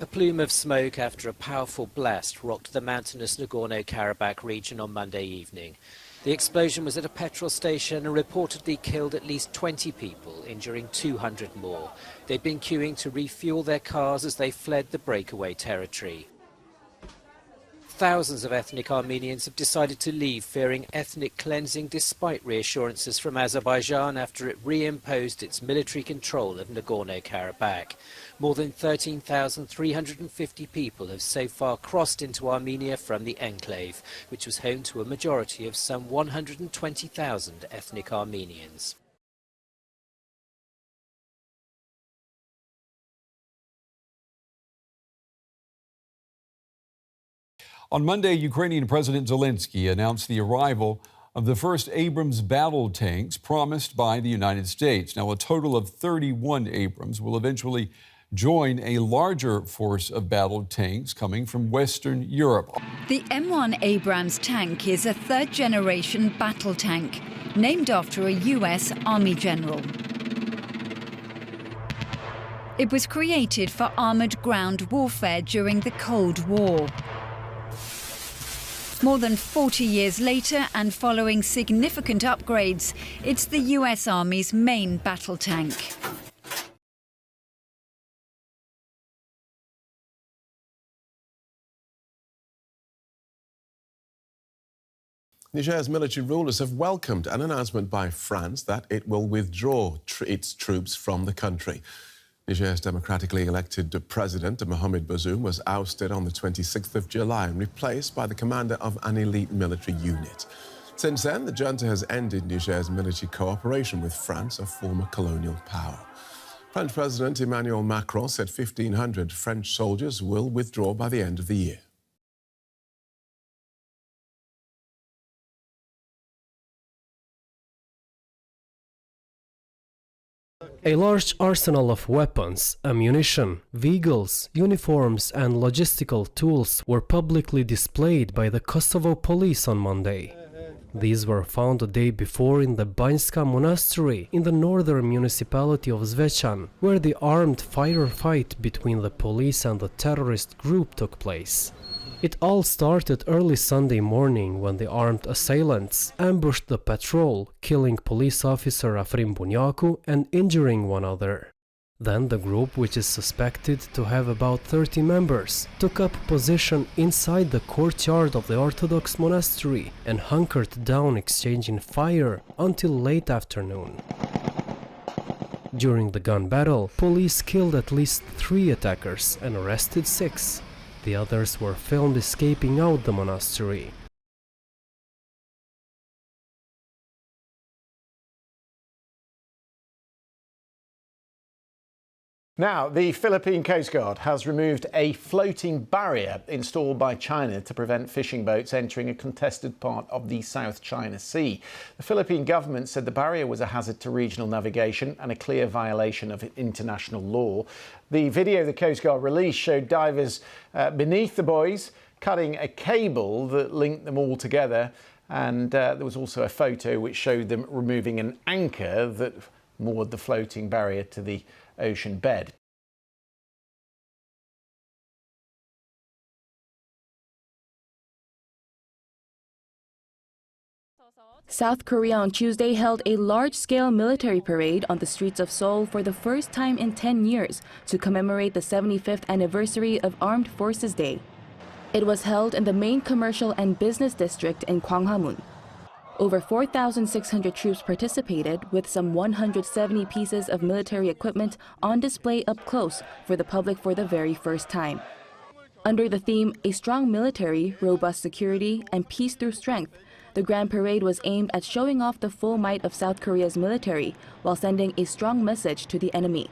A plume of smoke after a powerful blast rocked the mountainous Nagorno-Karabakh region on Monday evening. The explosion was at a petrol station and reportedly killed at least 20 people, injuring 200 more. They'd been queuing to refuel their cars as they fled the breakaway territory. Thousands of ethnic Armenians have decided to leave, fearing ethnic cleansing despite reassurances from Azerbaijan after it reimposed its military control of Nagorno-Karabakh. More than 13,350 people have so far crossed into Armenia from the enclave, which was home to a majority of some 120,000 ethnic Armenians. On Monday, Ukrainian President Zelensky announced the arrival of the first Abrams battle tanks promised by the United States. Now, a total of 31 Abrams will eventually join a larger force of battle tanks coming from Western Europe. The M1 Abrams tank is a third-generation battle tank, named after a U.S. Army general. It was created for armored ground warfare during the Cold War. More than 40 years later, and following significant upgrades, it's the U.S. Army's main battle tank. Niger's military rulers have welcomed an announcement by France that it will withdraw its troops from the country. Niger's democratically elected president, Mohamed Bazoum, was ousted on the 26th of July and replaced by the commander of an elite military unit. Since then, the junta has ended Niger's military cooperation with France, a former colonial power. French President Emmanuel Macron said 1,500 French soldiers will withdraw by the end of the year. A large arsenal of weapons, ammunition, vehicles, uniforms and logistical tools were publicly displayed by the Kosovo police on Monday. These were found a day before in the Banjska Monastery in the northern municipality of Zvečan, where the armed firefight between the police and the terrorist group took place. It all started early Sunday morning when the armed assailants ambushed the patrol, killing police officer Afrim Bunyaku and injuring one other. Then the group, which is suspected to have about 30 members, took up position inside the courtyard of the Orthodox monastery and hunkered down, exchanging fire until late afternoon. During the gun battle, police killed at least 3 attackers and arrested 6. The others were filmed escaping out the monastery. Now, the Philippine Coast Guard has removed a floating barrier installed by China to prevent fishing boats entering a contested part of the South China Sea. The Philippine government said the barrier was a hazard to regional navigation and a clear violation of international law. The video the Coast Guard released showed divers beneath the buoys cutting a cable that linked them all together, and there was also a photo which showed them removing an anchor that moored the floating barrier to the ocean bed. South Korea on Tuesday held a large-scale military parade on the streets of Seoul for the first time in 10 years to commemorate the 75th anniversary of Armed Forces Day. It was held in the main commercial and business district in Gwanghwamun. Over 4,600 troops participated, with some 170 pieces of military equipment on display up close for the public for the very first time. Under the theme, A Strong Military, Robust Security, and Peace Through Strength, the Grand Parade was aimed at showing off the full might of South Korea's military while sending a strong message to the enemy.